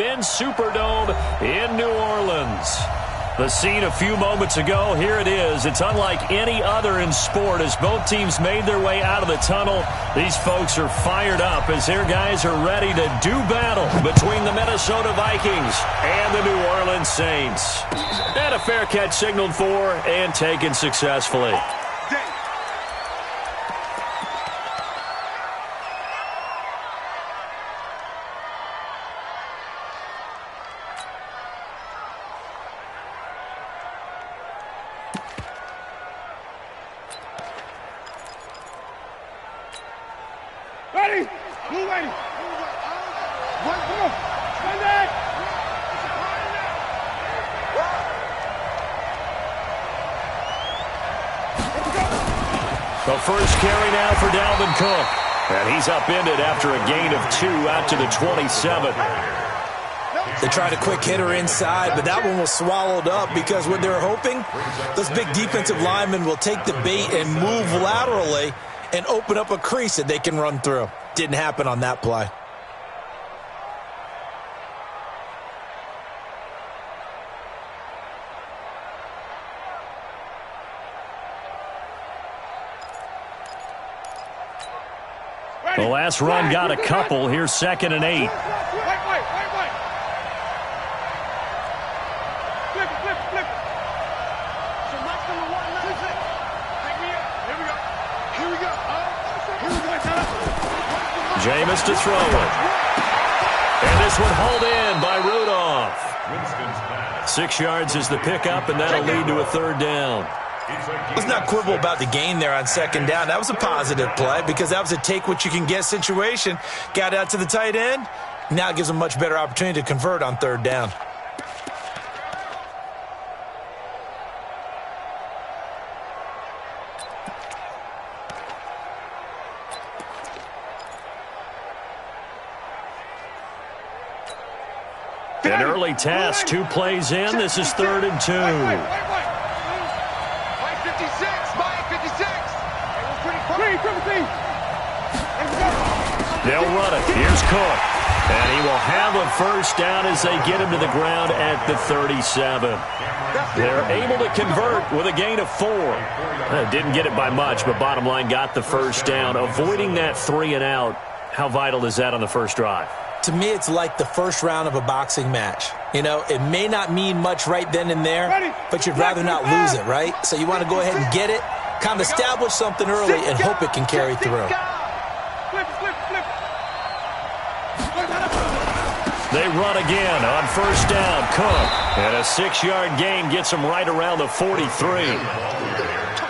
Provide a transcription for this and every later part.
Benz Superdome in New Orleans. The scene a few moments ago, here it is. It's unlike any other in sport as both teams made their way out of the tunnel. These folks are fired up as their guys are ready to do battle between the Minnesota Vikings and the New Orleans Saints. And a fair catch signaled for and taken successfully. Ready? Move ready. One, come on. Stand there. The first carry now for Dalvin Cook. And he's upended after a gain of 2 out to the 27. They tried a quick hitter inside, but that one was swallowed up because what they're hoping, those big defensive linemen will take the bait and move laterally and open up a crease that they can run through. Didn't happen on that play. The last run got a couple. Here's 2nd and 8. Jameis to throw it. And this one hauled in by Rudolph. 6 yards is the pickup, and that'll lead to a 3rd down. Let's not quibble about the gain there on 2nd down. That was a positive play because that was a take-what-you-can-get situation. Got out to the tight end. Now it gives them a much better opportunity to convert on 3rd down. An early test, 2 plays in. This is 3rd and 2. They'll run it. Here's Cook. And he will have a 1st down as they get him to the ground at the 37. They're able to convert with a gain of 4. Didn't get it by much, but bottom line got the 1st down. Avoiding that 3 and out, how vital is that on the first drive? To me, it's like the first round of a boxing match. You know, it may not mean much right then and there, but you'd rather not lose it, right? So you want to go ahead and get it, kind of establish something early, and hope it can carry through. They run again on 1st down. Cook. And a 6-yard gain gets them right around the 43.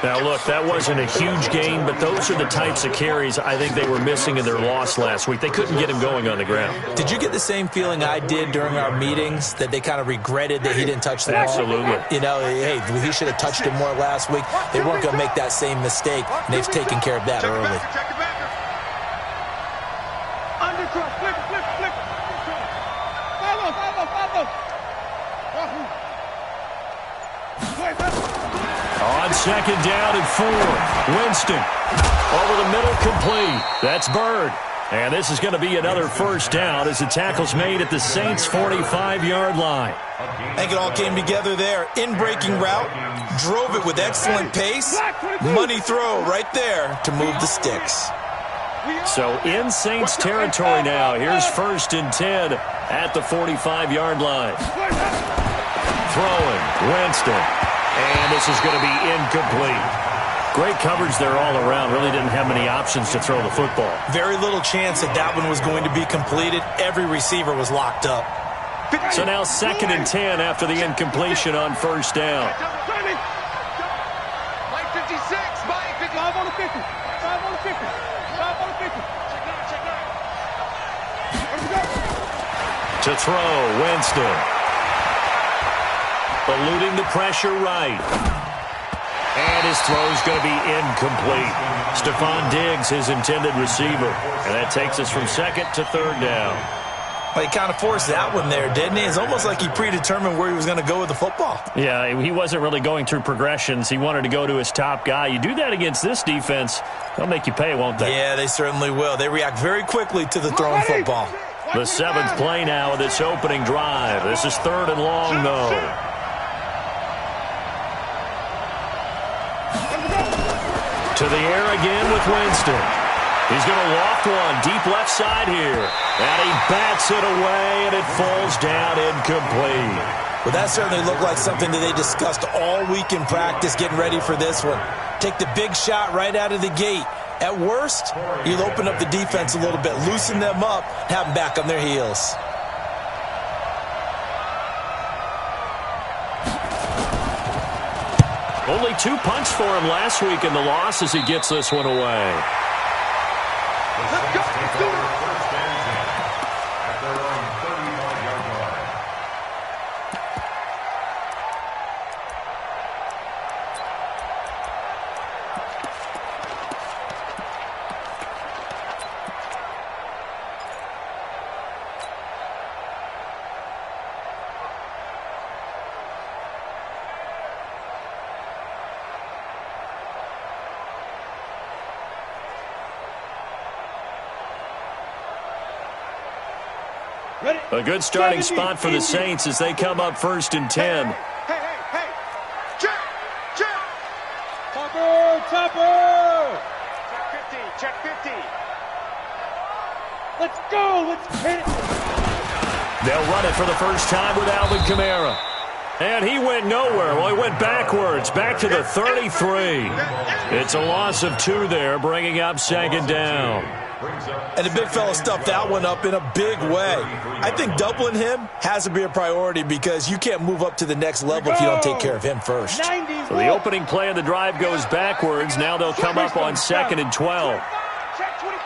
Now, look, that wasn't a huge gain, but those are the types of carries I think they were missing in their loss last week. They couldn't get him going on the ground. Did you get the same feeling I did during our meetings, that they kind of regretted that he didn't touch the ball? Absolutely. You know, hey, he should have touched it more last week. They weren't going to make that same mistake, and they've taken care of that early. On 2nd down and 4, Winston over the middle, complete. That's Bird. And this is going to be another 1st down as the tackle's made at the Saints' 45-yard line. I think it all came together there. In-breaking route, drove it with excellent pace. Money throw right there to move the sticks. So in Saints territory now. Here's 1st and 10 at the 45-yard line. Throwing, Winston. And this is going to be incomplete. Great coverage there all around. Really didn't have many options to throw the football. Very little chance that that one was going to be completed. Every receiver was locked up. So now 2nd and 10 after the incompletion on 1st down. Mike 56, Mike 50. 5 on the 50. 5 on the 50. 5 on the 50. To throw, Winston. Eluding the pressure right. And his throw's going to be incomplete. Stephon Diggs, his intended receiver. And that takes us from 2nd to 3rd down. Well, he kind of forced that one there, didn't he? It's almost like he predetermined where he was going to go with the football. Yeah, he wasn't really going through progressions. He wanted to go to his top guy. You do that against this defense, they'll make you pay, won't they? Yeah, they certainly will. They react very quickly to the thrown football. The seventh play now of this opening drive. This is 3rd and long, though. To the air again with Winston. He's going to loft one deep left side here. And he bats it away, and it falls down incomplete. Well, that certainly looked like something that they discussed all week in practice getting ready for this one. Take the big shot right out of the gate. At worst, you'll open up the defense a little bit, loosen them up, have them back on their heels. Only 2 punts for him last week in the loss as he gets this one away. Let's go. A good starting spot for the Saints as they come up 1st and 10. Hey. Check. Topper. Check 50. Let's go. Let's hit it. They'll run it for the first time with Alvin Kamara. And he went nowhere. Well, he went backwards, back to the 33. It's a loss of 2 there, bringing up 2nd down. And the big fella stuffed that one up in a big way. I think doubling him has to be a priority because you can't move up to the next level if you don't take care of him first. So the opening play of the drive goes backwards. Now they'll come up on 2nd and 12. Check 25.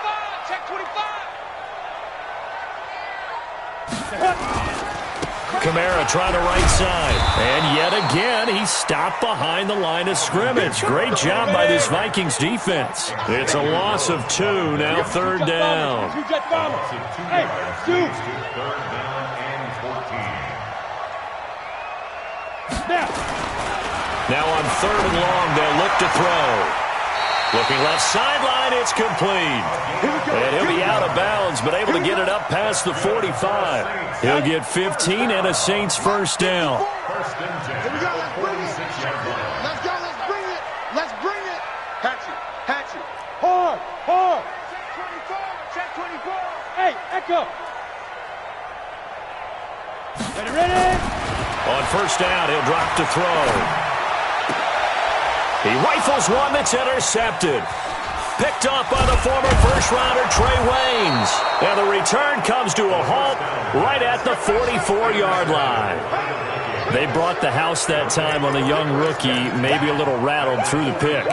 Kamara trying to right side. And yet again, he stopped behind the line of scrimmage. Great job by this Vikings defense. It's a loss of 2, now 3rd down. Now on 3rd and long, they'll look to throw. Looking left sideline, it's complete. And he'll be out of bounds, but able to get it up past the 45. He'll get 15 and a Saints first down. Here we go. Let's go. Let's bring it. Hatchet. Hard. Check 24. Hey, Echo. Ready. On 1st down, he'll drop to throw. He rifles one that's intercepted. Picked off by the former first-rounder Trey Waynes. And the return comes to a halt right at the 44-yard line. They brought the house that time on the young rookie, maybe a little rattled through the pick.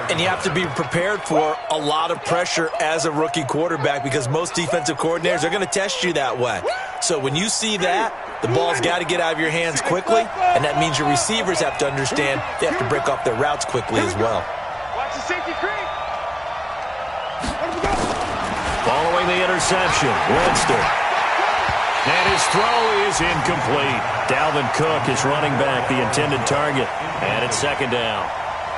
And you have to be prepared for a lot of pressure as a rookie quarterback because most defensive coordinators are going to test you that way. So when you see that, the ball's got to get out of your hands quickly, and that means your receivers have to understand they have to break off their routes quickly as well. Watch the safety creep. Following the interception, Winston. And his throw is incomplete. Dalvin Cook is running back the intended target. And it's 2nd down.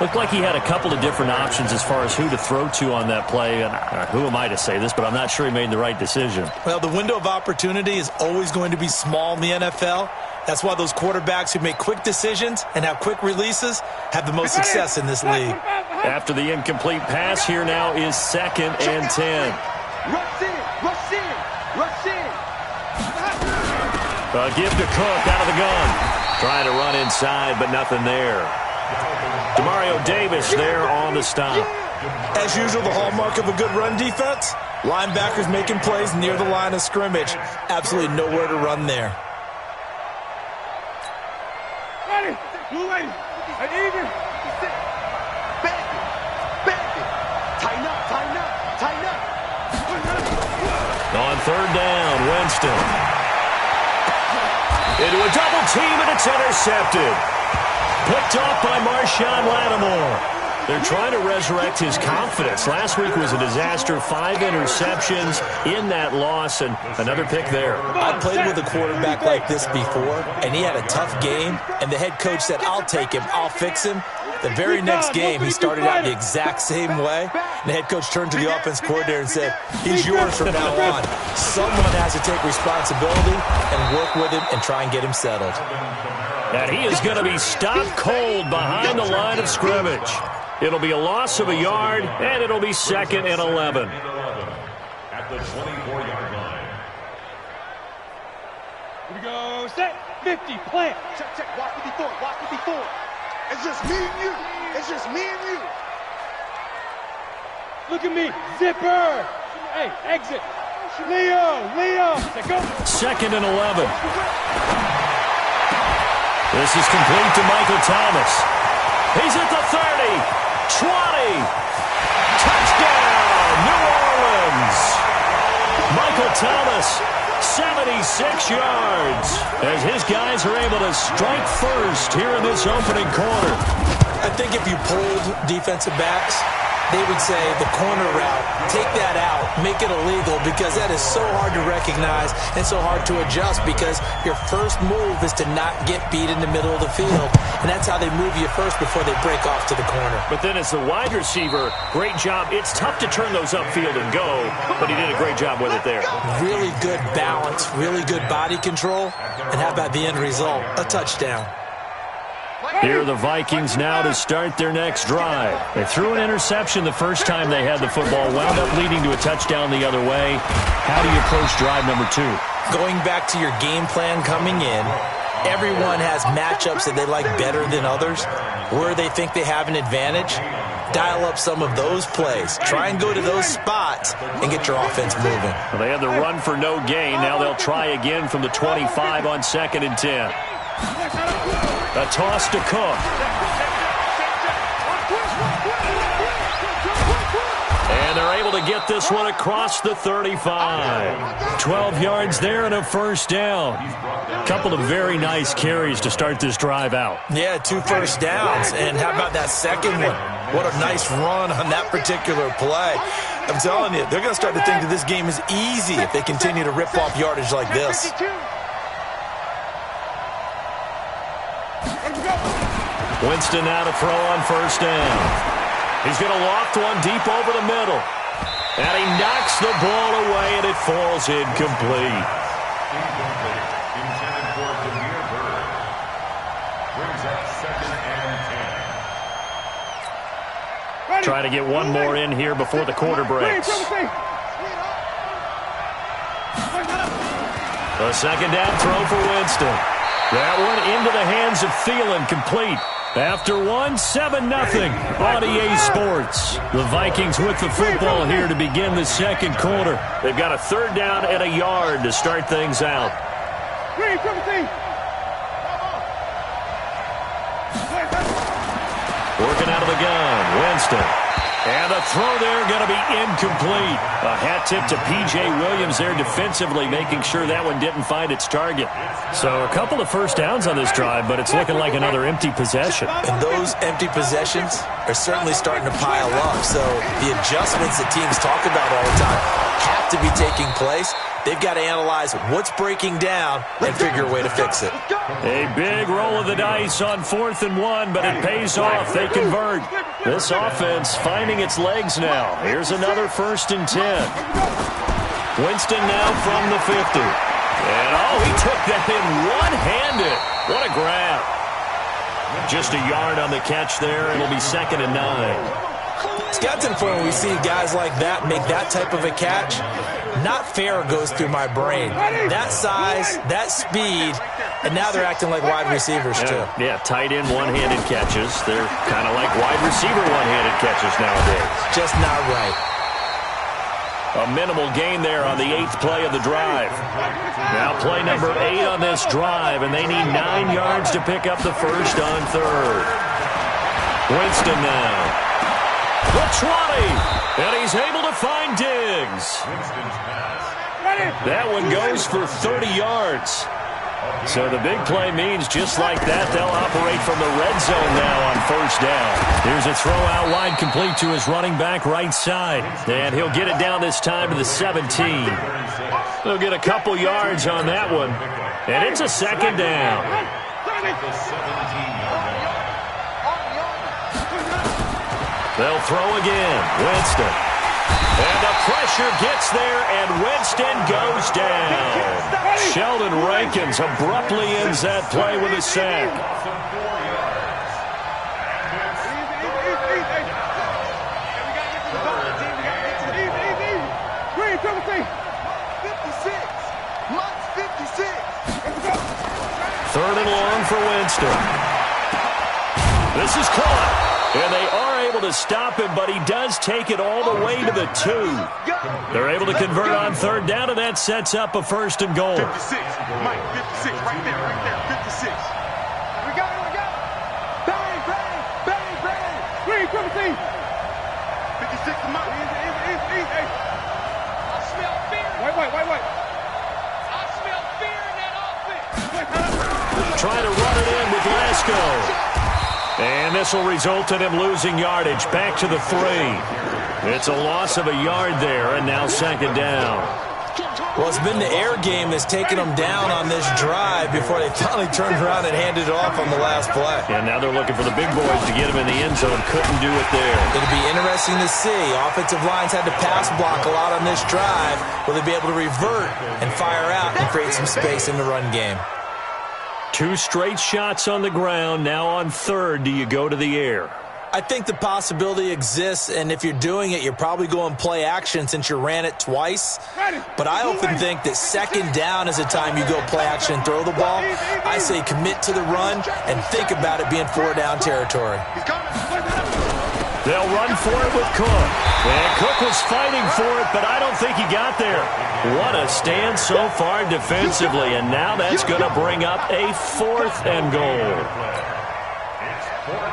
Looked like he had a couple of different options as far as who to throw to on that play. And who am I to say this, but I'm not sure he made the right decision. Well, the window of opportunity is always going to be small in the NFL. That's why those quarterbacks who make quick decisions and have quick releases have the most success in this league. After the incomplete pass, here now is 2nd and 10. Rush in. A give to Cook out of the gun. Trying to run inside, but nothing there. Demario Davis there on the stop. As usual, the hallmark of a good run defense, linebackers making plays near the line of scrimmage. Absolutely nowhere to run there. I need it. Tighten up. On 3rd down, Winston. Into a double team, and it's intercepted. Picked off by Marshawn Lattimore. They're trying to resurrect his confidence. Last week was a disaster. 5 interceptions in that loss, and another pick there. I played with a quarterback like this before, and he had a tough game, and the head coach said, I'll take him, I'll fix him. The very next game, he started out the exact same way. And the head coach turned to the offense coordinator and said, he's yours from now on. Someone has to take responsibility and work with him and try and get him settled. And he is going to be stopped cold behind the line of scrimmage. It'll be a loss of a yard, and it'll be 2nd and 11. At the 24-yard line. Here we go. Set. 50. Plant. Check. Watch what he doing. Watch what he doing. It's just me and you. It's just me and you. Look at me. Zipper. Hey, exit. Leo. Go. 2nd and 11. This is complete to Michael Thomas. He's at the 30, 20. Touchdown, New Orleans. Michael Thomas, 76 yards, as his guys are able to strike first here in this opening quarter. I think if you polled defensive backs, they would say the corner route, take that out, make it illegal, because that is so hard to recognize and so hard to adjust, because your first move is to not get beat in the middle of the field. And that's how they move you first before they break off to the corner. But then as the wide receiver, great job. It's tough to turn those upfield and go, but he did a great job with it there. Really good balance, really good body control. And how about the end result? A touchdown. Here are the Vikings now to start their next drive. They threw an interception the first time they had the football, wound up leading to a touchdown the other way. How do you approach drive number 2? Going back to your game plan coming in, everyone has matchups that they like better than others. Where they think they have an advantage, dial up some of those plays. Try and go to those spots and get your offense moving. Well, they had the run for no gain. Now they'll try again from the 25 on 2nd and 10. A toss to Cook. And they're able to get this one across the 35. 12 yards there and a first down. Couple of very nice carries to start this drive out. Yeah, 2 first downs. And how about that second one? What a nice run on that particular play. I'm telling you, they're going to start to think that this game is easy if they continue to rip off yardage like this. Winston now to throw on first down. He's going to loft one deep over the middle. And he knocks the ball away, and it falls incomplete. Intended for Jameer Bird. Brings up 2nd and 10. Trying to get one more in here before the quarter breaks. A second down throw for Winston. That one into the hands of Thielen, complete. After 7-0 on EA Sports. The Vikings with the football here to begin the second quarter. They've got a 3rd down and a yard to start things out. Working out of the gun, Winston. And the throw there going to be incomplete. A hat tip to P.J. Williams there defensively, making sure that one didn't find its target. So a couple of first downs on this drive, but it's looking like another empty possession. And those empty possessions are certainly starting to pile up. So the adjustments that teams talk about all the time have to be taking place. They've got to analyze what's breaking down and figure a way to fix it. A big roll of the dice on 4th and 1, but it pays off. They convert. This offense finding its legs now. Here's another 1st and 10. Winston now from the 50. And, he took that in one-handed. What a grab. Just a yard on the catch there. It'll be 2nd and 9. It's got to the point where we see guys like that make that type of a catch. Not fair goes through my brain. That size, that speed, and now they're acting like wide receivers too. Yeah, tight end one-handed catches. They're kind of like wide receiver one-handed catches nowadays. Just not right. A minimal gain there on the 8th play of the drive. Now play number 8 on this drive, and they need 9 yards to pick up the first on 3rd. Winston now. The 20, and he's able to find Diggs. That one goes for 30 yards. So the big play means just like that, they'll operate from the red zone now on first down. Here's a throw out wide, complete to his running back right side. And he'll get it down this time to the 17. He'll get a couple yards on that one. And it's a second down. They'll throw again. Winston. And the pressure gets there, and Winston goes down. Sheldon Rankins abruptly ends that play with a sack. Third and long for Winston. This is caught. And they are able to stop him, but he does take it all the way to the 2. They're able to convert on third down, and that sets up a first and goal. 56. Mike, 56. Right there. 56. We got it. Bang, bang, bang, bang. Green, 17. 56 to Mike. Easy. I smell fear. Wait. I smell fear in that offense. Trying to run it in with Lasco. And this will result in him losing yardage. Back to the 3. It's a loss of a yard there, and now second down. Well, it's been the air game that's taken them down on this drive before they finally turned around and handed it off on the last play. And now they're looking for the big boys to get him in the end zone. Couldn't do it there. It'll be interesting to see. Offensive lines had to pass block a lot on this drive. Will they be able to revert and fire out and create some space in the run game? 2 straight shots on the ground. Now on third, do you go to the air? I think the possibility exists, and if you're doing it, you're probably going play action since you ran it twice. But I often think that second down is the time you go play action and throw the ball. I say commit to the run and think about it being 4-down territory. They'll run for it with Cook. And Cook was fighting for it, but I don't think he got there. What a stand so far defensively, and now that's going to bring up a 4th and goal.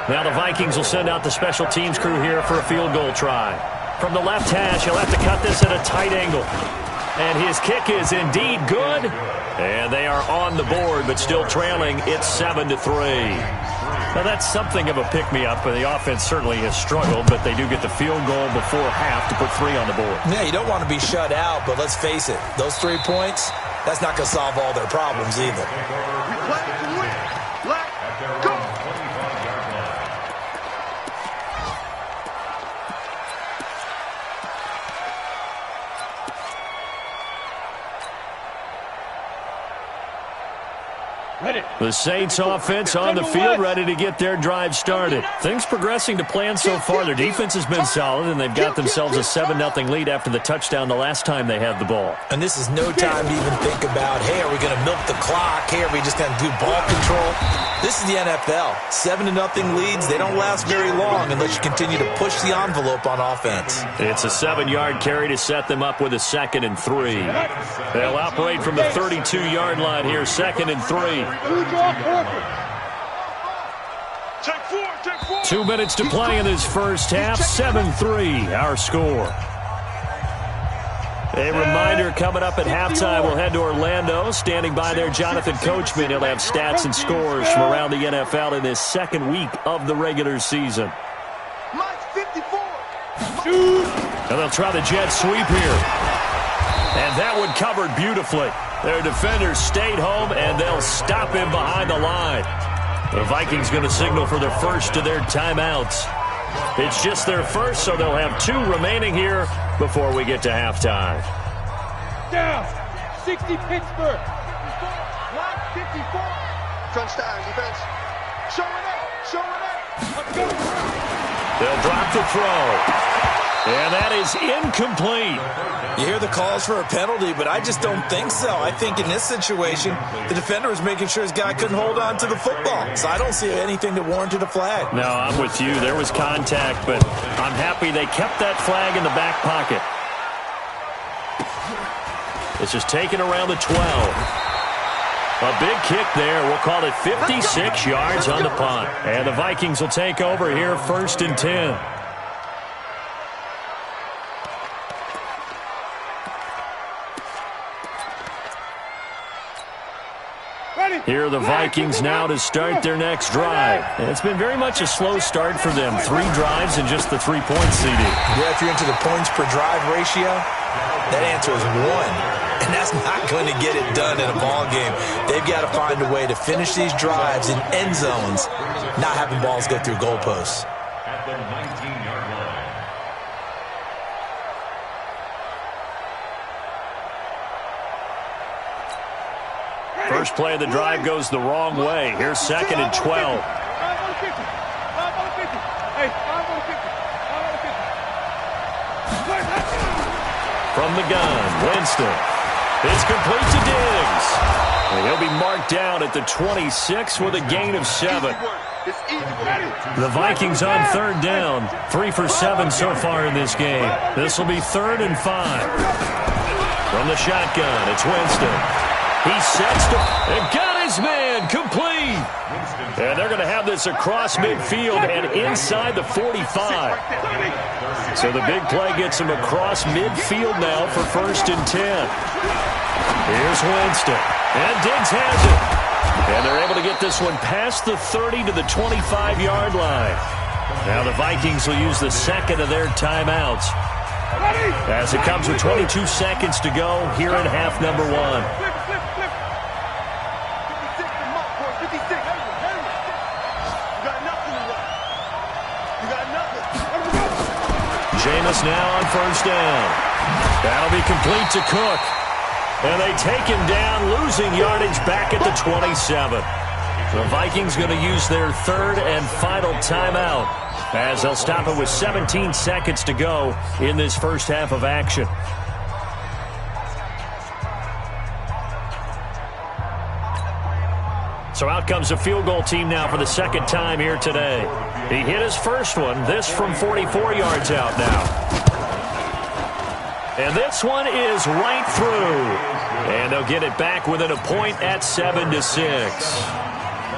Now the Vikings will send out the special teams crew here for a field goal try. From the left hash, he'll have to cut this at a tight angle. And his kick is indeed good. And they are on the board, but still trailing. It's 7-3. Now that's something of a pick-me-up, and the offense certainly has struggled, but they do get the field goal before half to put 3 on the board. Yeah, you don't want to be shut out, but let's face it, those 3 points, that's not going to solve all their problems either. We play to win. Let's go. The Saints offense on the field, ready to get their drive started. Things progressing to plan so far. Their defense has been solid, and they've got themselves a 7-0 lead after the touchdown the last time they had the ball. And this is no time to even think about, hey, are we going to milk the clock? Hey, are we just going to do ball control? This is the NFL. 7-0 leads, they don't last very long unless you continue to push the envelope on offense. It's a 7-yard carry to set them up with a 2nd and 3. They'll operate from the 32-yard line here, 2nd and 3. 2 minutes to play in this first half. 7-3, our score. A reminder coming up at halftime, we'll head to Orlando. Standing by there, Jonathan Coachman. He'll have stats and scores from around the NFL in this 2nd week of the regular season. And they'll try the jet sweep here. And that one covered beautifully. Their defenders stayed home, and they'll stop him behind the line. The Vikings going to signal for their first of their timeouts. It's just their first, so they'll have 2 remaining here before we get to halftime. Down. 60 Pittsburgh. 54. Crunch time, defense. Showing up. Let's go. They'll drop the throw. And that is incomplete. You hear the calls for a penalty, but I just don't think so. I think in this situation, the defender was making sure his guy couldn't hold on to the football. So I don't see anything that warranted a flag. No, I'm with you. There was contact, but I'm happy they kept that flag in the back pocket. This is taken around the 12. A big kick there. We'll call it 56 yards on the punt. And the Vikings will take over here, 1st and 10. Here are the Vikings now to start their next drive. And it's been very much a slow start for them. 3 drives and just the 3 points, CD. Yeah, if you're into the points per drive ratio, that answer is 1. And that's not going to get it done in a ball game. They've got to find a way to finish these drives in end zones, not having balls go through goalposts. At the 19-yard line. First play of the drive goes the wrong way. Here's 2nd and 12. From the gun, Winston. It's complete to Diggs. And he'll be marked down at the 26 with a gain of 7. The Vikings on 3rd down. 3 for 7 so far in this game. This will be 3rd and 5. From the shotgun, it's Winston. He sets and got his man complete. And they're going to have this across midfield and inside the 45. So the big play gets him across midfield now for 1st and 10. Here's Winston. And Diggs has it. And they're able to get this one past the 30 to the 25-yard line. Now the Vikings will use the 2nd of their timeouts as it comes with 22 seconds to go here in half number 1. Jameis now on 1st down. That'll be complete to Cook. And they take him down, losing yardage back at the 27. The Vikings going to use their 3rd and final timeout as they'll stop it with 17 seconds to go in this first half of action. So out comes the field goal team now for the 2nd time here today. He hit his first one, this from 44 yards out now. And this one is right through. And they'll get it back within a point at 7-6.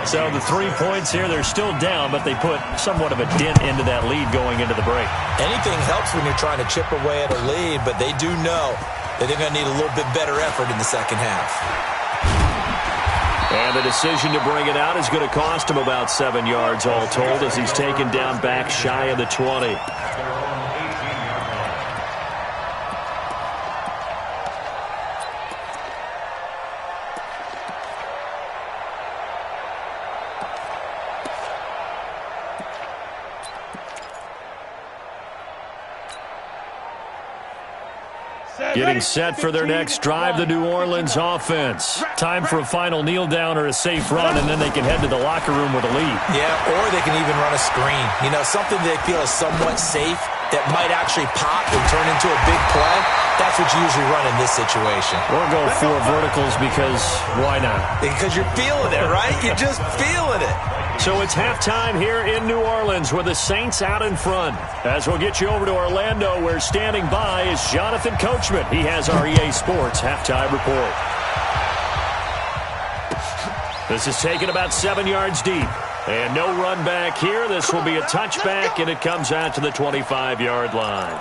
So the 3 points here, they're still down, but they put somewhat of a dent into that lead going into the break. Anything helps when you're trying to chip away at a lead, but they do know that they're going to need a little bit better effort in the second half. And the decision to bring it out is going to cost him about 7 yards all told as he's taken down back shy of the 20. Getting set for their next drive, the New Orleans offense. Time for a final kneel down or a safe run, and then they can head to the locker room with a lead. Yeah, or they can even run a screen. You know, something they feel is somewhat safe that might actually pop and turn into a big play. That's what you usually run in this situation. Or go 4 verticals because why not? Because you're feeling it, right? You're just feeling it. So it's halftime here in New Orleans with the Saints out in front. As we'll get you over to Orlando, where standing by is Jonathan Coachman. He has our EA Sports halftime report. This is taken about 7 yards deep. And no run back here. This will be a touchback, and it comes out to the 25-yard line.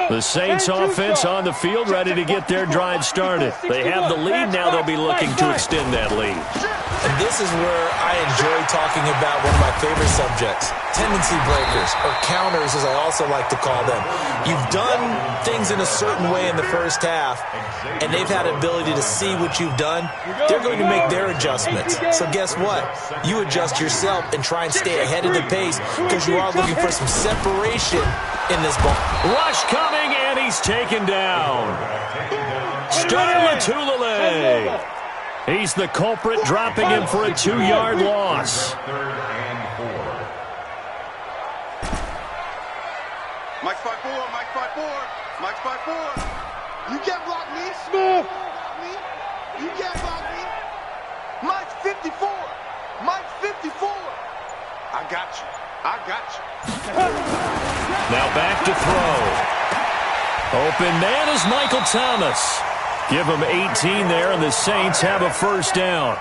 The Saints offense on the field, ready to get their drive started. They have the lead. Now they'll be looking to extend that lead. And this is where I enjoy talking about one of my favorite subjects, tendency breakers, or counters as I also like to call them. You've done things in a certain way in the first half, and they've had an ability to see what you've done. They're going to make their adjustments. So guess what? You adjust yourself and try and stay ahead of the pace because you are looking for some separation in this ball. Rush coming, and he's taken down. Starla Tulele. He's the culprit, dropping him for a 2-yard loss. Mike 5-4, Mike 5-4, Mike 5-4. You can't block me. Smith. You can't block me. Mike 54. Mike 54. I got you. I got you. Now back to throw. Open man is Michael Thomas. Give him 18 there, and the Saints have a first down.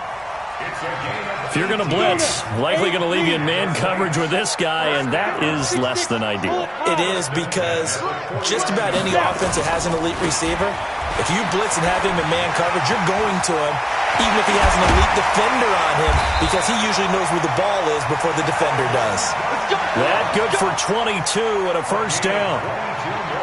If you're going to blitz, likely going to leave you in man coverage with this guy, and that is less than ideal. It is, because just about any offense that has an elite receiver, if you blitz and have him in man coverage, you're going to him, even if he has an elite defender on him, because he usually knows where the ball is before the defender does. That good for 22 and a first down.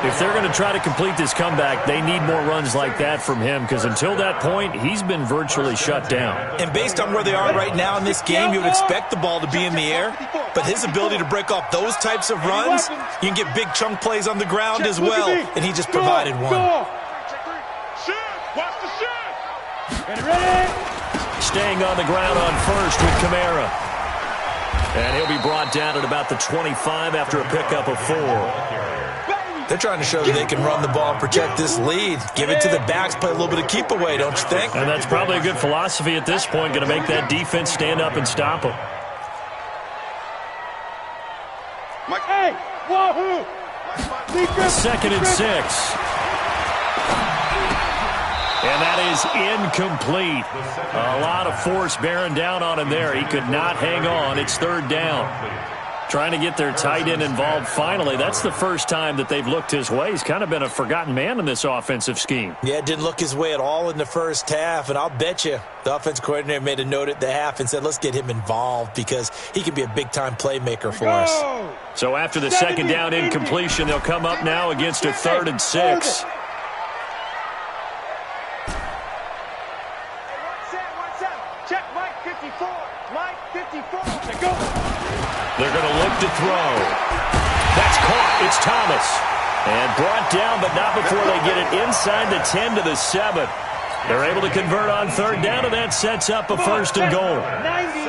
If they're going to try to complete this comeback, they need more runs like that from him, because until that point, he's been virtually shut down. And based on where they are right now in this game, you would expect the ball to be in the air, but his ability to break off those types of runs, you can get big chunk plays on the ground as well, and he just provided one. Staying on the ground on first with Kamara. And he'll be brought down at about the 25 after a pickup of 4. They're trying to show that they can run the ball and protect this lead. Give it to the backs, play a little bit of keep away, don't you think? And that's probably a good philosophy at this point, going to make that defense stand up and stop them. Hey, wahoo! 2nd and 6. And that is incomplete. A lot of force bearing down on him there. He could not hang on. It's 3rd down. Trying to get their tight end involved finally. That's the first time that they've looked his way. He's kind of been a forgotten man in this offensive scheme. Yeah, didn't look his way at all in the first half, and I'll bet you the offense coordinator made a note at the half and said, let's get him involved because he could be a big-time playmaker for us. So after the 2nd down incompletion, they'll come up now against a 3rd and 6. Check Mike 54. Mike 54. Go. They're going to look to throw. That's caught. It's Thomas. And brought down, but not before they get it inside the 10 to the 7. They're able to convert on 3rd down, and that sets up a 1st and goal. 94.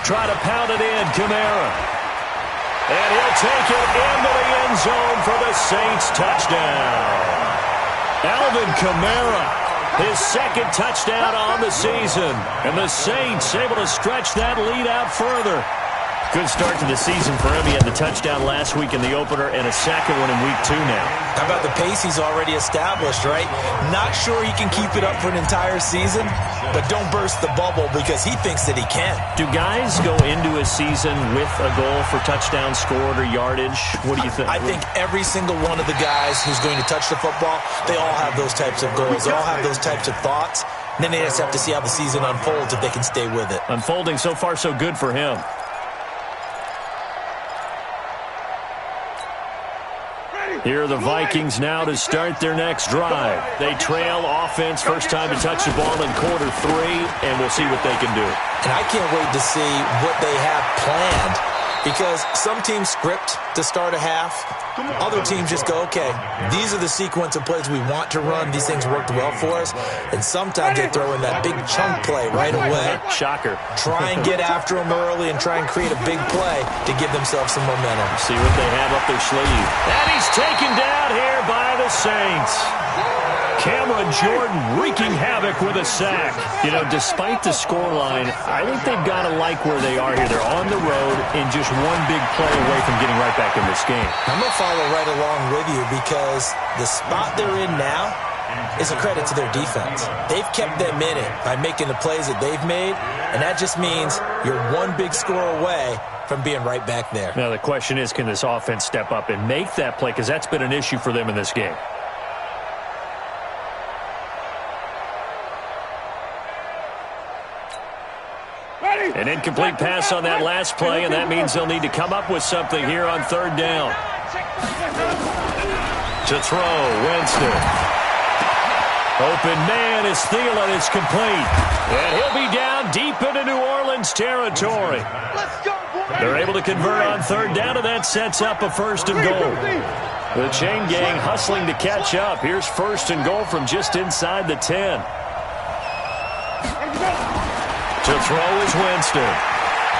Try to pound it in, Kamara. And he'll take it into the end zone for the Saints touchdown. Alvin Kamara, his 2nd touchdown on the season. And the Saints able to stretch that lead out further. Good start to the season for him. He had the touchdown last week in the opener and a 2nd one in week 2 now. How about the pace he's already established, right? Not sure he can keep it up for an entire season, but don't burst the bubble because he thinks that he can. Do guys go into a season with a goal for touchdown scored or yardage? What do you think? I think every single one of the guys who's going to touch the football, they all have those types of goals. They all have those types of thoughts. And then they just have to see how the season unfolds if they can stay with it. Unfolding so far so good for him. Here are the Vikings now to start their next drive. They trail offense, first time to touch the ball in quarter 3, and we'll see what they can do. And I can't wait to see what they have planned because some teams script to start a half. Other teams just go, okay, these are the sequence of plays we want to run. These things worked well for us. And sometimes they throw in that big chunk play right away. Shocker. Try and get after them early and try and create a big play to give themselves some momentum. See what they have up their sleeve. And he's taken down here by the Saints. Cameron Jordan wreaking havoc with a sack. You know, despite the scoreline, I think they've got to like where they are here. They're on the road and just one big play away from getting right back in this game. I'm going to follow right along with you because the spot they're in now is a credit to their defense. They've kept them in it by making the plays that they've made, and that just means you're one big score away from being right back there. Now, the question is, can this offense step up and make that play? Because that's been an issue for them in this game. An incomplete pass on that last play, and that means they'll need to come up with something here on 3rd down. To throw, Winston. Open man is Thielen. It's complete. And he'll be down deep into New Orleans territory. They're able to convert on 3rd down, and that sets up a 1st and goal. The chain gang hustling to catch up. Here's 1st and goal from just inside the 10. To throw is Winston.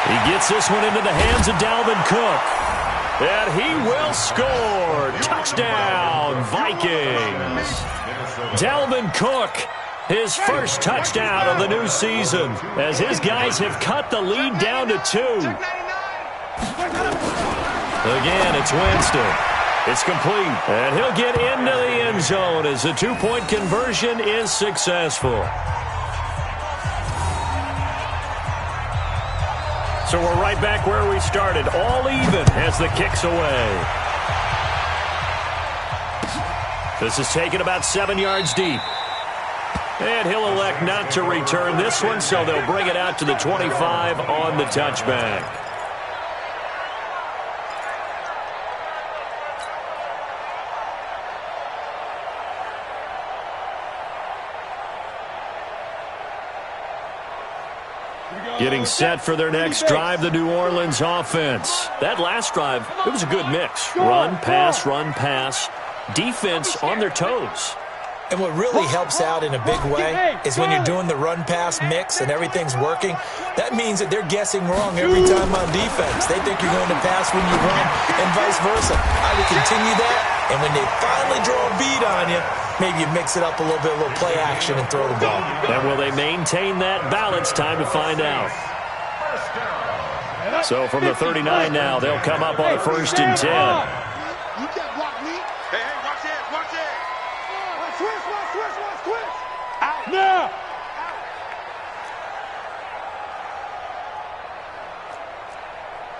He gets this one into the hands of Dalvin Cook. And he will score. Touchdown, Vikings. Dalvin Cook, his first touchdown of the new season, as his guys have cut the lead down to 2. Again, it's Winston. It's complete. And he'll get into the end zone as the 2-point conversion is successful. So we're right back where we started, all even as the kick's away. This is taken about 7 yards deep. And he'll elect not to return this one, so they'll bring it out to the 25 on the touchback. Getting set for their next drive, the New Orleans offense. That last drive, it was a good mix. Run, pass. Defense on their toes. And what really helps out in a big way is when you're doing the run-pass mix and everything's working, that means that they're guessing wrong every time on defense. They think you're going to pass when you run and vice versa. I would continue that, and when they finally draw a beat on you, maybe you mix it up a little bit, a little play action, and throw the ball. And will they maintain that balance? Time to find out. So from the 39 now, they'll come up on a 1st and 10. You can't block me. Hey, watch it. Twist. Out. Now.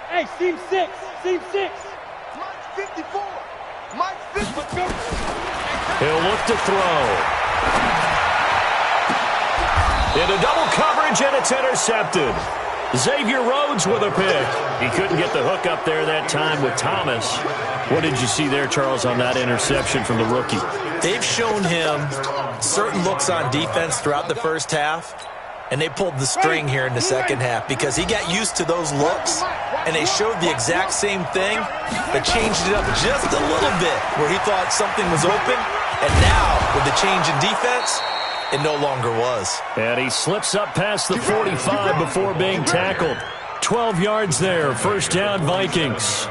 Hey, seam 6. Mike's 54. Mike's 54. He'll look to throw. Into double coverage, and it's intercepted. Xavier Rhodes with a pick. He couldn't get the hook up there that time with Thomas. What did you see there, Charles, on that interception from the rookie? They've shown him certain looks on defense throughout the first half, and they pulled the string here in the second half because he got used to those looks, and they showed the exact same thing, but changed it up just a little bit where he thought something was open, and now with the change in defense, it no longer was. And he slips up past the 45 before being tackled. 12 yards there, 1st down Vikings.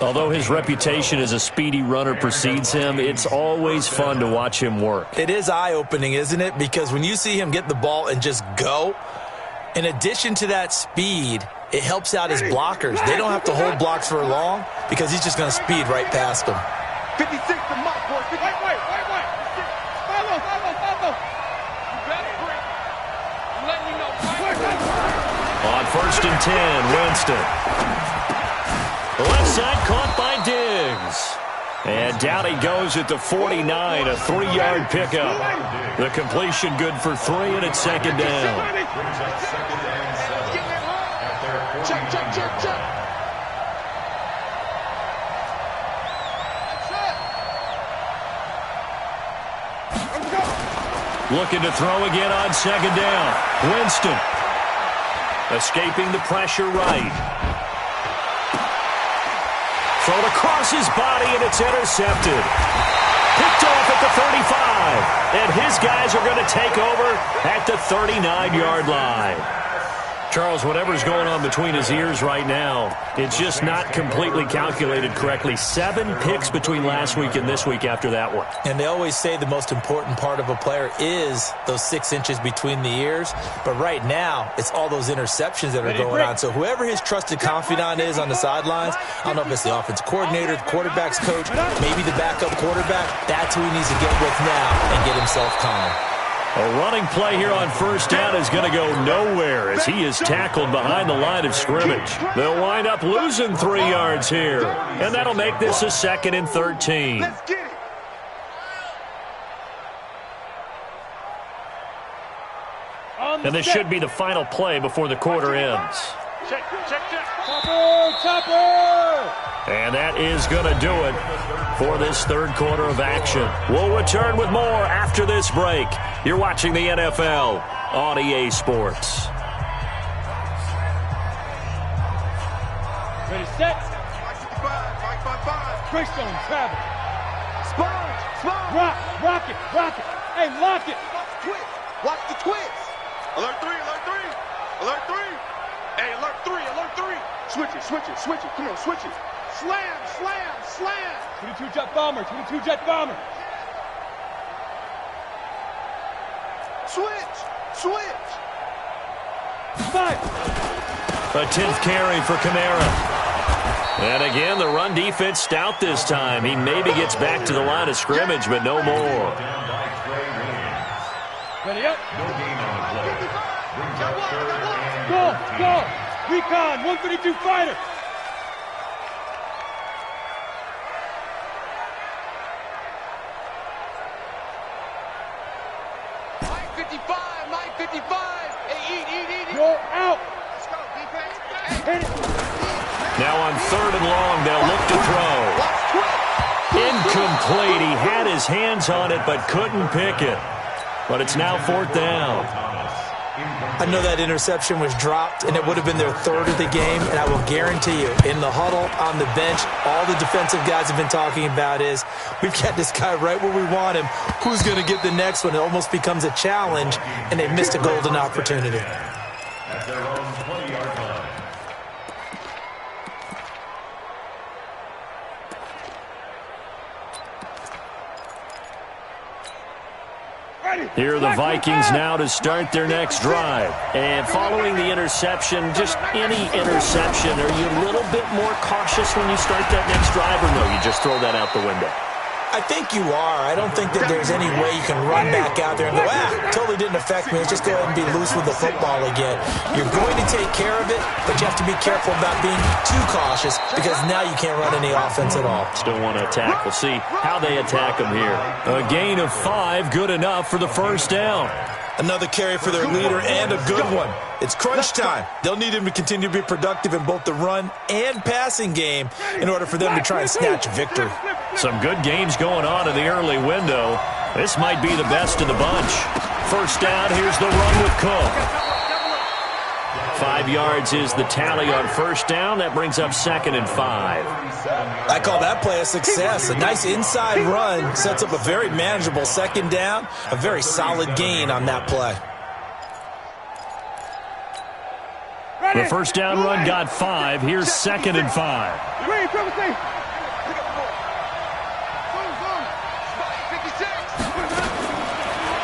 Although his reputation as a speedy runner precedes him, it's always fun to watch him work. It is eye-opening, isn't it? Because when you see him get the ball and just go, in addition to that speed, it helps out his blockers. They don't have to hold blocks for long because he's just going to speed right past them. 56 to Mike, boy. Wait. Follow. You better break. I'm letting you know. On 1st and 10, Winston. Left side caught by Diggs. And down he goes at the 49, a 3-yard pickup. The completion good for 3, and it's 2nd down. Check. Looking to throw again on 2nd down. Winston. Escaping the pressure right. Thrown across his body, and it's intercepted. Picked off at the 35. And his guys are going to take over at the 39-yard line. Charles, whatever's going on between his ears right now, it's just not completely calculated correctly. 7 picks between last week and this week after that one. And they always say the most important part of a player is those 6 inches between the ears. But right now, it's all those interceptions that are going on. So whoever his trusted confidant is on the sidelines, I don't know if it's the offensive coordinator, the quarterback's coach, maybe the backup quarterback, that's who he needs to get with now and get himself calm. A running play here on 1st down is going to go nowhere as he is tackled behind the line of scrimmage. They'll wind up losing 3 yards here, and that'll make this a 2nd and 13. Let's get it. And this should be the final play before the quarter ends. Check. Chopper. And that is going to do it for this 3rd quarter of action. We'll return with more after this break. You're watching the NFL on EA Sports. Ready, set. Mike 5. Greystone, travel. Sponge. Rock it. Hey, lock it. Watch the twist. Alert 3. Hey, alert 3. Switch it. Come on, switch it. Slam. 22 jet bomber. Switch. 5. A 10th carry for Kamara. And again, the run defense stout this time. He maybe gets back to the line of scrimmage, but no more. Ready up. Go. Recon, 132 fighter. Mike 55. Hey, eat. Go out. Let's go, defense. Hit it. Now on 3rd and long, they'll look to throw. Incomplete. He had his hands on it but couldn't pick it. But it's now 4th down. I know that interception was dropped, and it would have been their third of the game, and I will guarantee you, in the huddle, on the bench, all the defensive guys have been talking about is, we've got this guy right where we want him. Who's going to get the next one? It almost becomes a challenge, and they missed a golden opportunity. At their own 20-yard line. Here are the Vikings now to start their next drive. And following the interception, just any interception, are you a little bit more cautious when you start that next drive, or no, you just throw that out the window? I think you are. I don't think that there's any way you can run back out there and go, totally didn't affect me. Let's just go ahead and be loose with the football again. You're going to take care of it, but you have to be careful about being too cautious because now you can't run any offense at all. Still want to attack. We'll see how they attack them here. A gain of 5, good enough for the first down. Another carry for their leader and a good one. It's crunch time. They'll need him to continue to be productive in both the run and passing game in order for them to try and snatch a victory. Some good games going on in the early window. This might be the best of the bunch. First down, here's the run with Cook. 5 yards is the tally on first down. That brings up 2nd and 5. I call that play a success. A nice inside run sets up a very manageable second down. A very solid gain on that play. The first down run got 5. Here's 2nd and 5.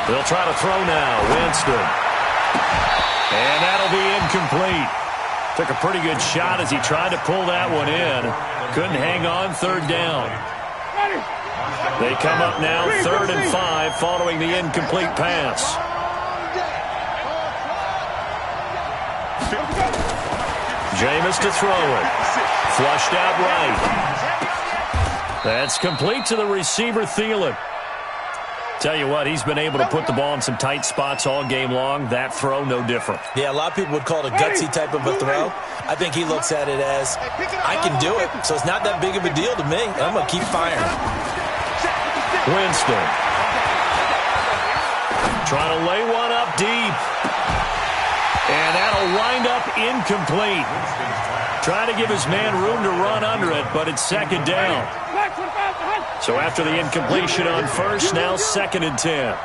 They'll try to throw now. Winston. And that'll be incomplete. Took a pretty good shot as he tried to pull that one in. Couldn't hang on. 3rd down. They come up now 3rd and 5 following the incomplete pass. Jameis to throw it. Flushed out right. That's complete to the receiver, Thielen. Tell you what, he's been able to put the ball in some tight spots all game long. That throw, no different. Yeah, a lot of people would call it a gutsy type of a throw. I think he looks at it as, I can do it, so it's not that big of a deal to me. I'm going to keep firing. Winston. Trying to lay one up deep. And that'll wind up incomplete. Trying to give his man room to run under it, but it's 2nd down. So after the incompletion on first, now 2nd and 10.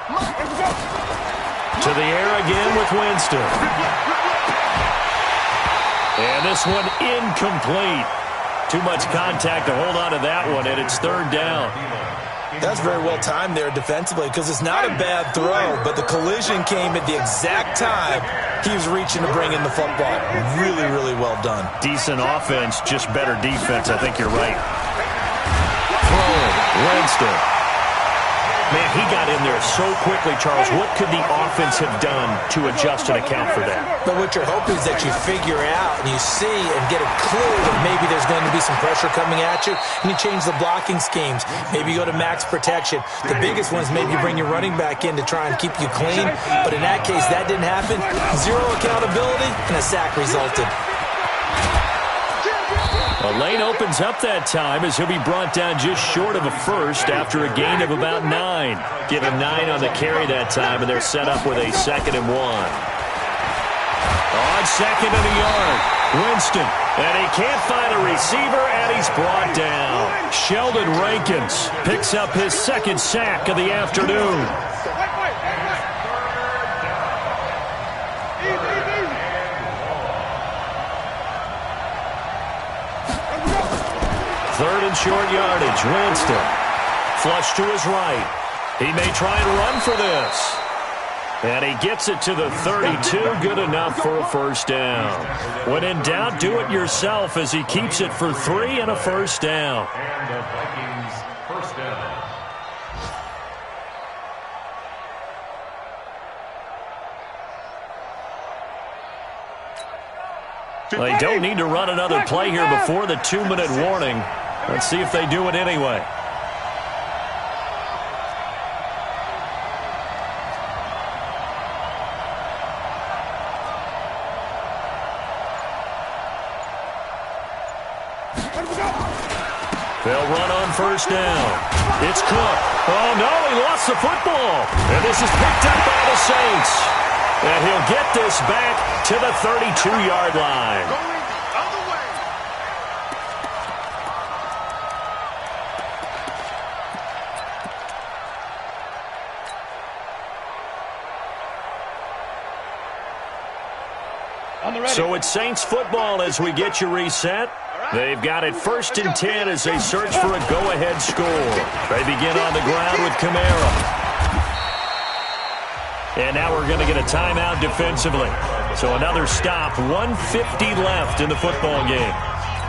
To the air again with Winston. And this one incomplete. Too much contact to hold on to that one, and it's 3rd down. That's very well timed there defensively because it's not a bad throw, but the collision came at the exact time he was reaching to bring in the football. Really, really well done. Decent offense, just better defense. I think you're right. Winston. Man, he got in there so quickly, Charles. What could the offense have done to adjust and account for that? But what you're hoping is that you figure out and you see and get a clue that maybe there's going to be some pressure coming at you, and you change the blocking schemes. Maybe you go to max protection. The biggest one is maybe you bring your running back in to try and keep you clean. But in that case, that didn't happen. 0 accountability, and a sack resulted. Well, Lane opens up that time as he'll be brought down just short of a first after a gain of about 9. Give him 9 on the carry that time, and they're set up with a 2nd and 1. On 2nd and a yard, Winston. And he can't find a receiver, and he's brought down. Sheldon Rankins picks up his 2nd sack of the afternoon. Third and short yardage. Winston. Flush to his right. He may try and run for this. And he gets it to the 32. Good enough for a first down. When in doubt, do it yourself as he keeps it for 3 and a first down. And the Vikings first down. They don't need to run another play here before the 2-minute warning. Let's see if they do it anyway. They'll run on first down. It's Cook. Oh, no, he lost the football. And this is picked up by the Saints. And he'll get this back to the 32-yard line. Other way. So it's Saints football as we get you reset. They've got it 1st and 10 as they search for a go-ahead score. They begin on the ground with Kamara. And now we're going to get a timeout defensively. So another stop, 1:50 left in the football game.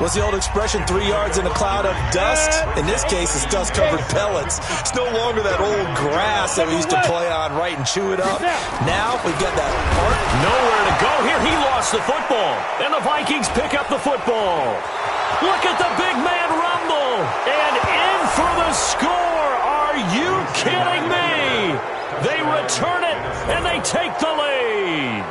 What's the old expression, 3 yards in a cloud of dust? In this case, it's dust-covered pellets. It's no longer that old grass that we used to play on, right, and chew it up. Now we've got that part. Nowhere to go here. He lost the football. And the Vikings pick up the football. Look at the big man rumble. And in for the score. Are you kidding me? They return it, and they take the lead.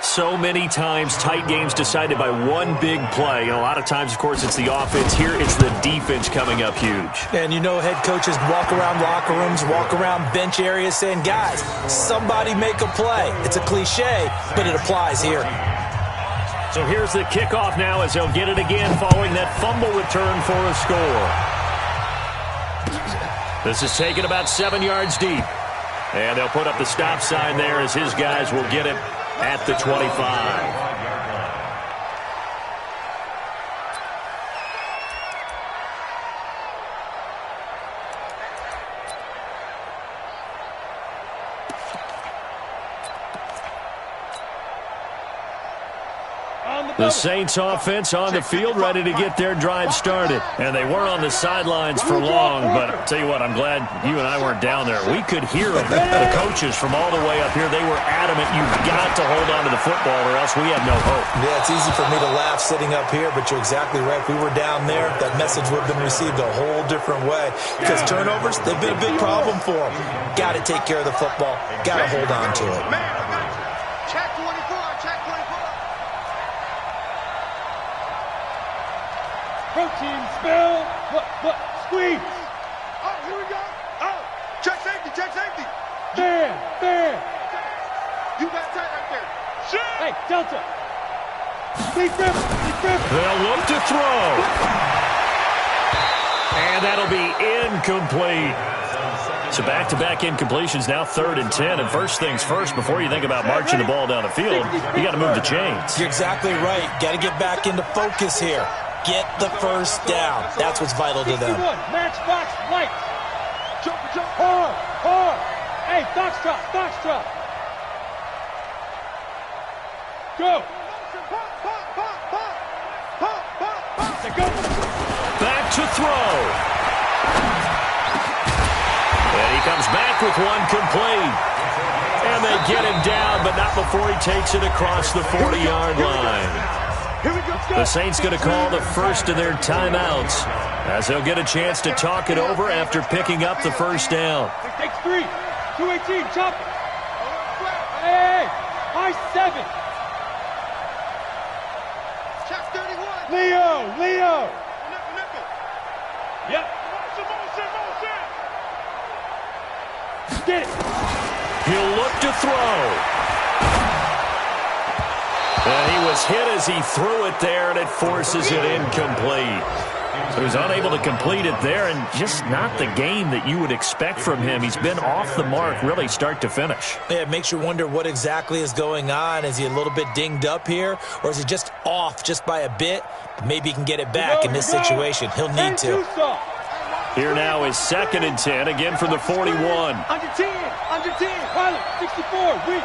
So many times, tight games decided by one big play. A lot of times, of course, it's the offense. Here, it's the defense coming up huge. And you know head coaches walk around locker rooms, walk around bench areas saying, guys, somebody make a play. It's a cliche, but it applies here. So here's the kickoff now as they'll get it again following that fumble return for a score. This is taken about 7 yards deep. And they'll put up the stop sign there as his guys will get it at the 25. The Saints offense on the field ready to get their drive started. And they weren't on the sidelines for long, but I'll tell you what, I'm glad you and I weren't down there. We could hear them. The coaches from all the way up here, they were adamant, you've got to hold on to the football or else we have no hope. Yeah, it's easy for me to laugh sitting up here, but you're exactly right. If we were down there, that message would have been received a whole different way. Because turnovers, they've been a big problem for them. Got to take care of the football. Got to hold on to it. Check 24, check 24. Protein spill. What? Squeeze. Oh, here we go. Oh, check safety, check safety. There. You got tight right there. Shit. Hey, Delta. Deep grip. They'll look to throw. And that'll be incomplete. So back-to-back incompletions, now 3rd and 10. And first things first, before you think about marching the ball down the field, you got to move the chains. You're exactly right. Got to get back into focus here. Get the first down. That's what's vital to them. Matchbox light. Jump. Hard. Hey, foxtrot. Go. Back to throw. And he comes back with one complete. And they get him down, but not before he takes it across the 40-yard line. The Saints going to call the first of their timeouts as they'll get a chance to talk it over after picking up the first down. Takes 3. 218, chop it. Hey, high 7. Check 31. Leo. Nickel. Yep. Motion. Get it. He'll look to throw. And he was hit as he threw it there, and it forces it incomplete. So he's unable to complete it there, and just not the game that you would expect from him. He's been off the mark really start to finish. Yeah, it makes you wonder what exactly is going on. Is he a little bit dinged up here, or is he just off just by a bit? Maybe he can get it back in this situation. He'll need to. Here now is 2nd and 10, again from the 41. Under 10. Pilot, 64, weak.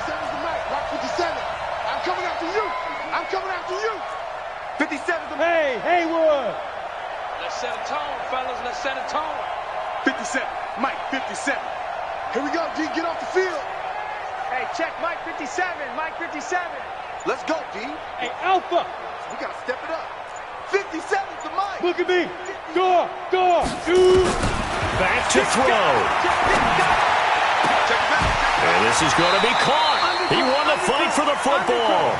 57's the mic. Rock 57. I'm coming after you. 57's the mic. Hey, Haywood. Let's set a tone, fellas. Let's set a tone. 57. Mike 57. Here we go, D. Get off the field. Hey, check Mike 57. Let's go, D. Hey, Alpha. We got to step it up. 57's the mic. Look at me. Door. Ooh. Back to throw. Check it back. And this is going to be caught. He won the fight for the football.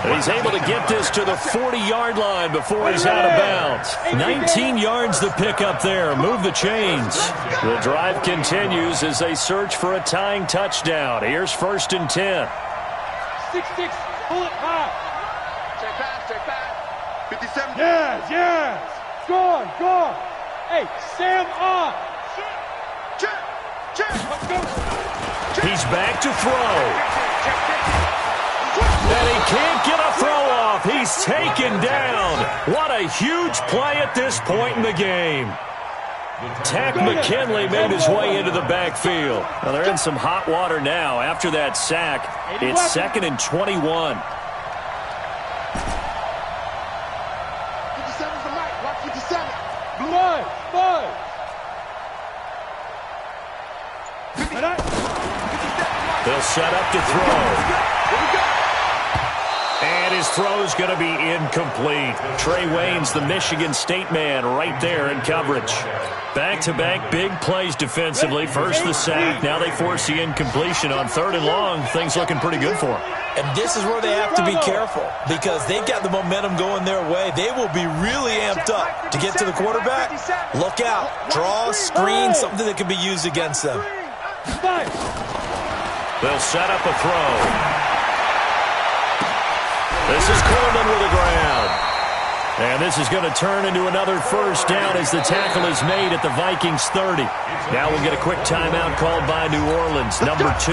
And he's able to get this to the 40-yard line before he's out of bounds. 19 yards to pick up there. Move the chains. The drive continues as they search for a tying touchdown. Here's 1st and 10. 6-6. Pull it high. Check pass. 57. Yes. Go on. Hey, Sam on. Check. Let's go. He's back to throw. And he can't get a throw off. He's taken down. What a huge play at this point in the game. Tack McKinley made his way into the backfield. Well, they're in some hot water now. After that sack, it's 2nd and 21. 57's the mic. Watch 57. Five. They'll set up to throw. And his throw's going to be incomplete. Trey Wayne's the Michigan State man right there in coverage. Back-to-back big plays defensively. First the sack. Now they force the incompletion on 3rd and long. Things looking pretty good for them. And this is where they have to be careful because they've got the momentum going their way. They will be really amped up to get to the quarterback. Look out. Draw, screen, something that can be used against them. They'll set up a throw. This is Coleman with the ground. And this is going to turn into another 1st down as the tackle is made at the Vikings 30. Now we'll get a quick timeout called by New Orleans, number 2.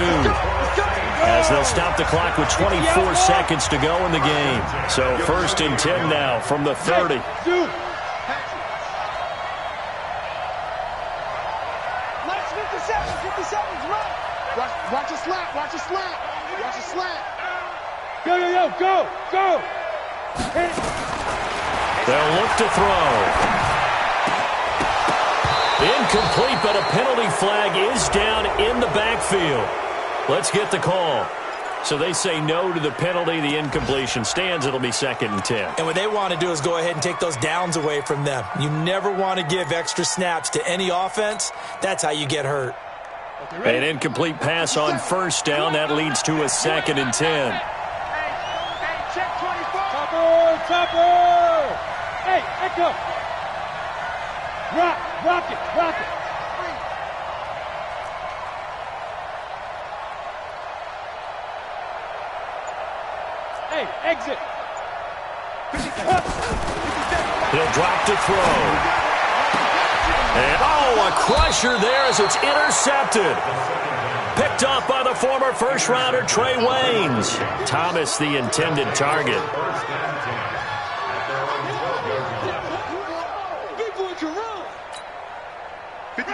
As they'll stop the clock with 24 seconds to go in the game. So 1st and 10 now from the 30. Let's 57's right. Watch a slant. Go. They'll look to throw. Incomplete, but a penalty flag is down in the backfield. Let's get the call. So they say no to the penalty. The incompletion stands. It'll be 2nd and 10. And what they want to do is go ahead and take those downs away from them. You never want to give extra snaps to any offense. That's how you get hurt. An incomplete pass on 1st down. That leads to a 2nd and 10. Check 24. Topper. Hey, echo. Rock it. Hey, exit. He'll drop to throw. And, a crusher there as it's intercepted. Picked off by the former first-rounder Trey Waynes. Thomas, the intended target.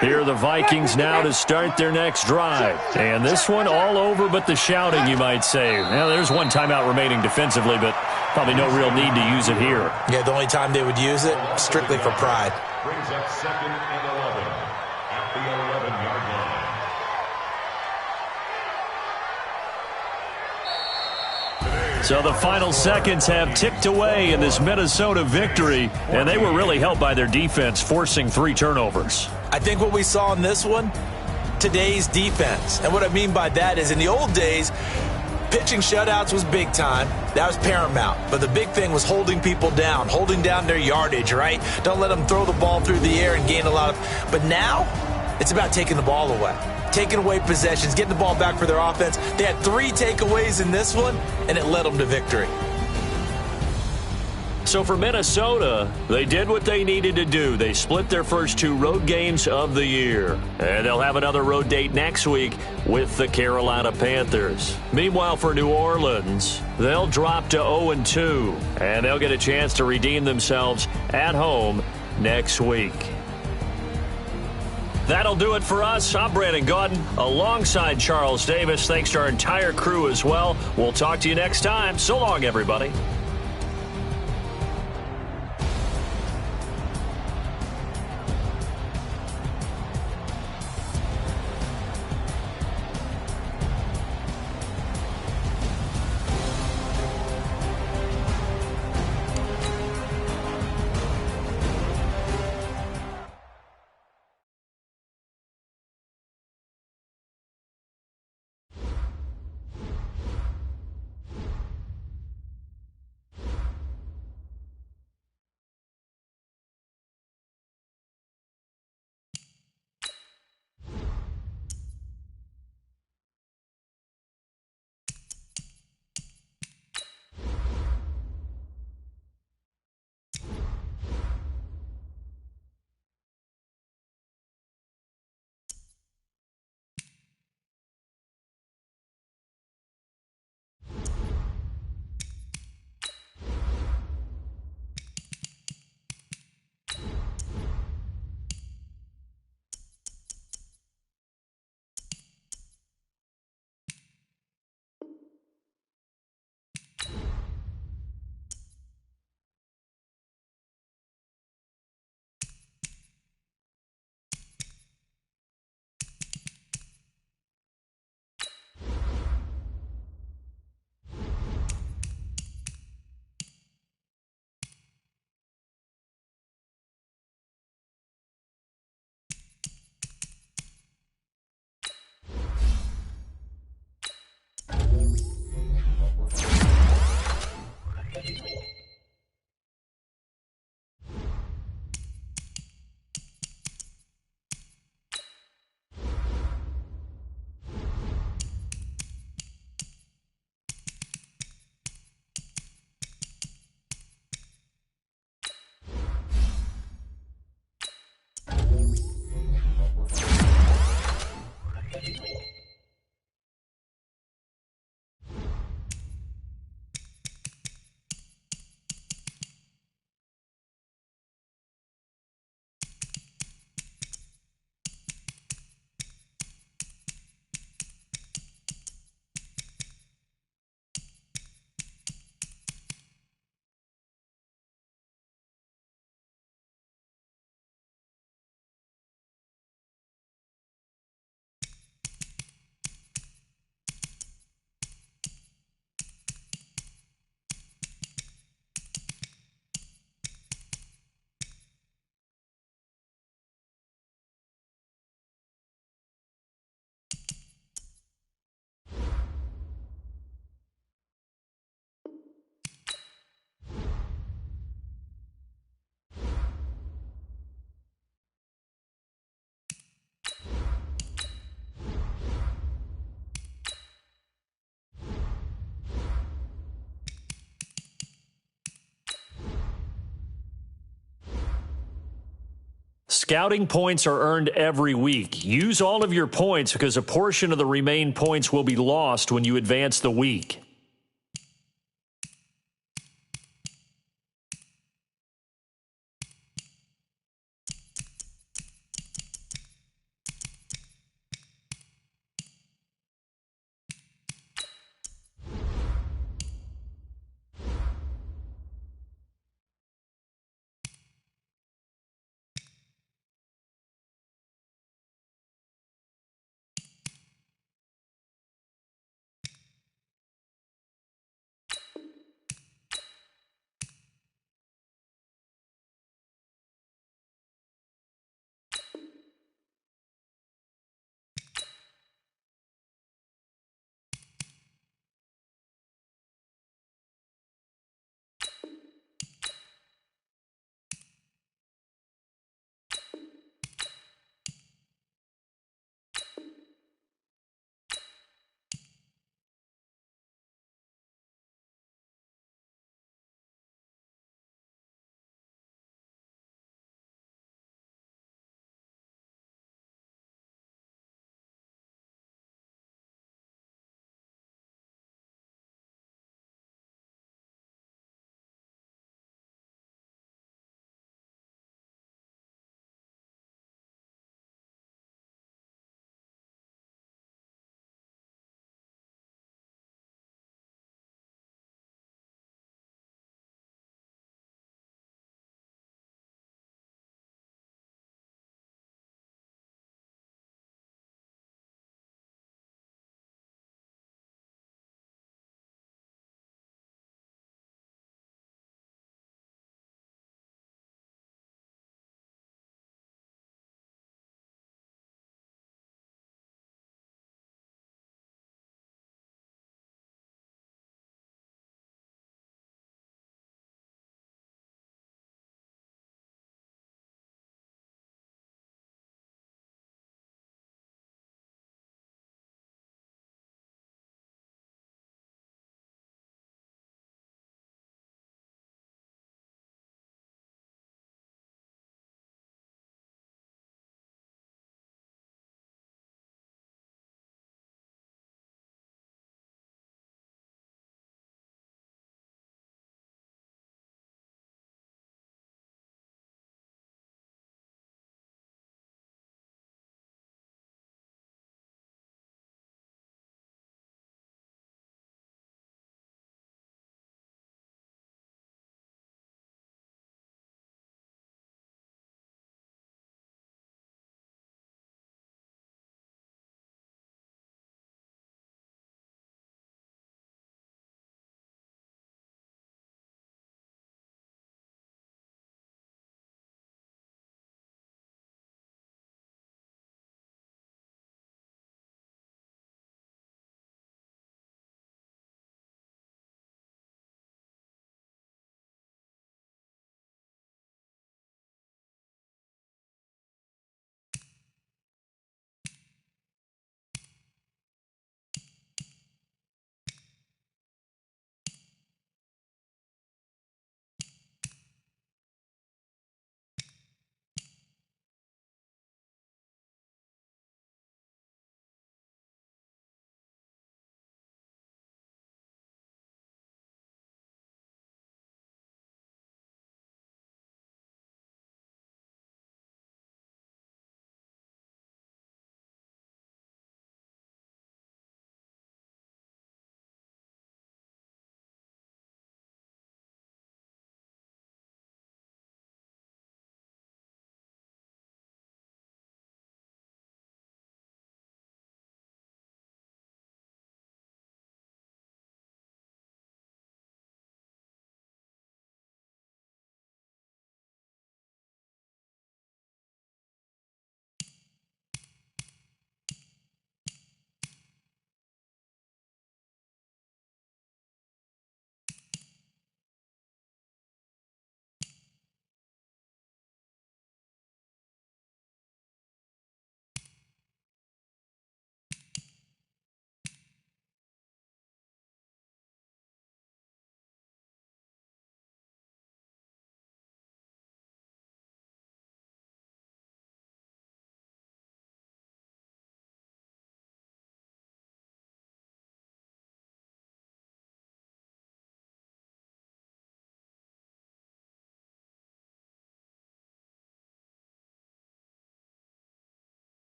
Here are the Vikings now to start their next drive. And this one all over but the shouting, you might say. Now, there's one timeout remaining defensively, but probably no real need to use it here. Yeah, the only time they would use it, strictly for pride. Brings up 2nd and 11 at the 11-yard line. So the final seconds have ticked away in this Minnesota victory, and they were really helped by their defense forcing 3 turnovers. I think what we saw in this one, today's defense. And what I mean by that is in the old days, pitching shutouts was big time. That was paramount. But the big thing was holding people down, holding down their yardage, right? Don't let them throw the ball through the air and gain a lot of... But now, it's about taking the ball away. Taking away possessions, getting the ball back for their offense. They had 3 takeaways in this one, and it led them to victory. So for Minnesota, they did what they needed to do. They split their first 2 road games of the year. And they'll have another road date next week with the Carolina Panthers. Meanwhile, for New Orleans, they'll drop to 0-2. And they'll get a chance to redeem themselves at home next week. That'll do it for us. I'm Brandon Gaudin alongside Charles Davis. Thanks to our entire crew as well. We'll talk to you next time. So long, everybody. Scouting points are earned every week. Use all of your points because a portion of the remaining points will be lost when you advance the week.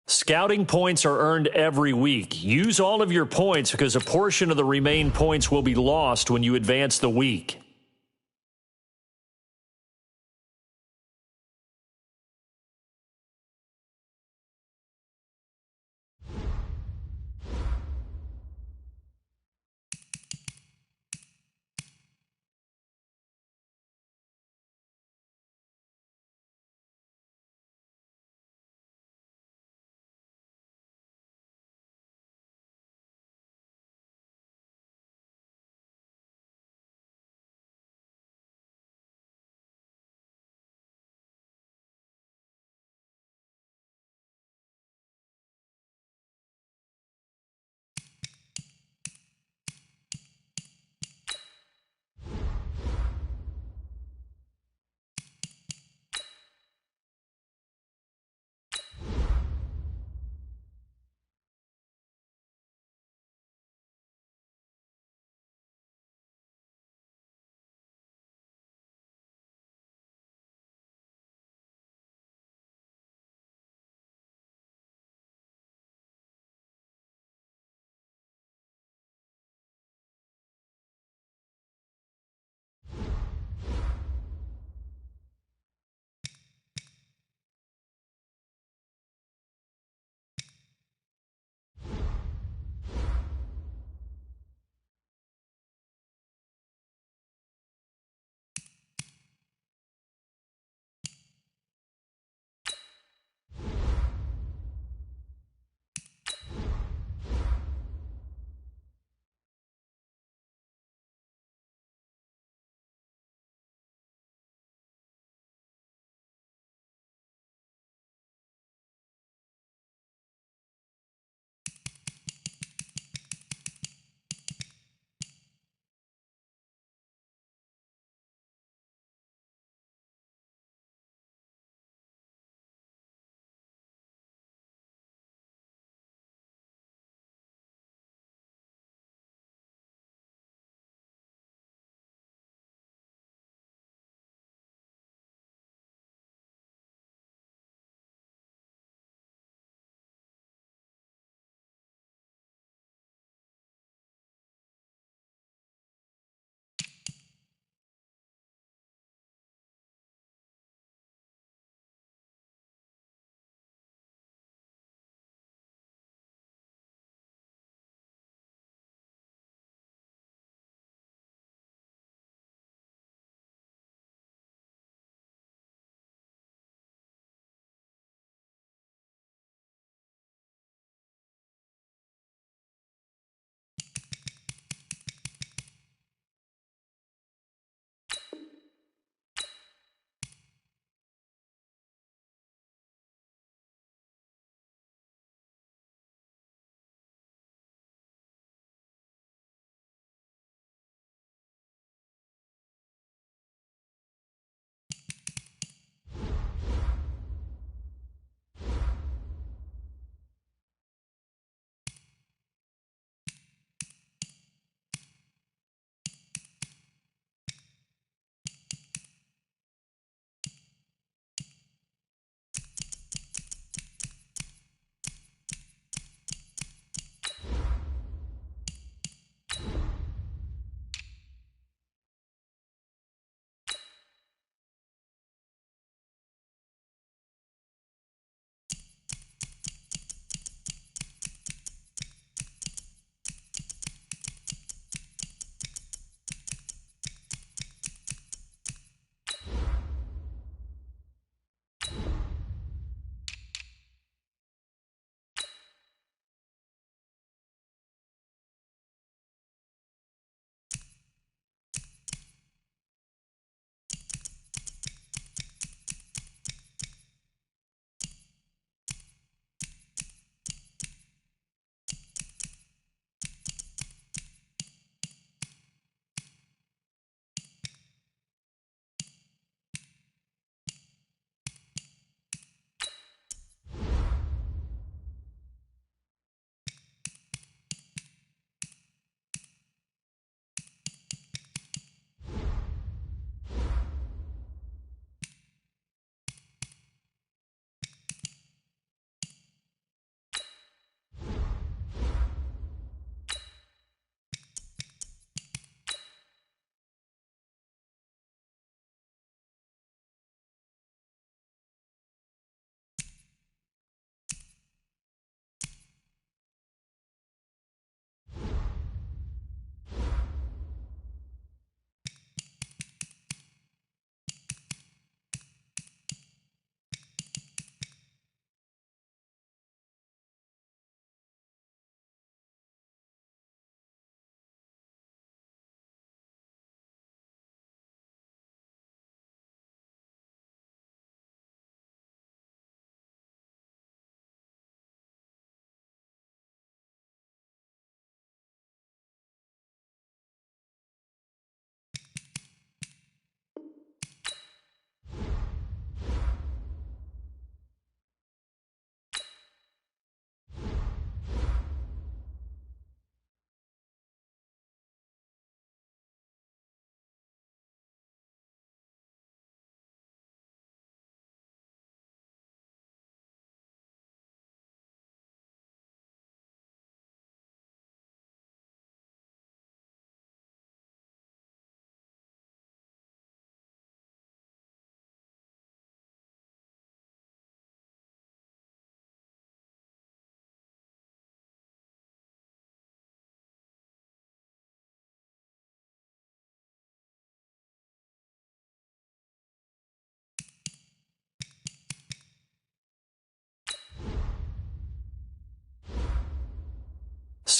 Scouting points are earned every week. Use all of your points because a portion of the remaining points will be lost when you advance the week.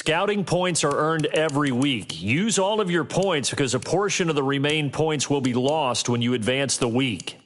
scouting points are earned every week. Use all of your points because a portion of the remaining points will be lost when you advance the week.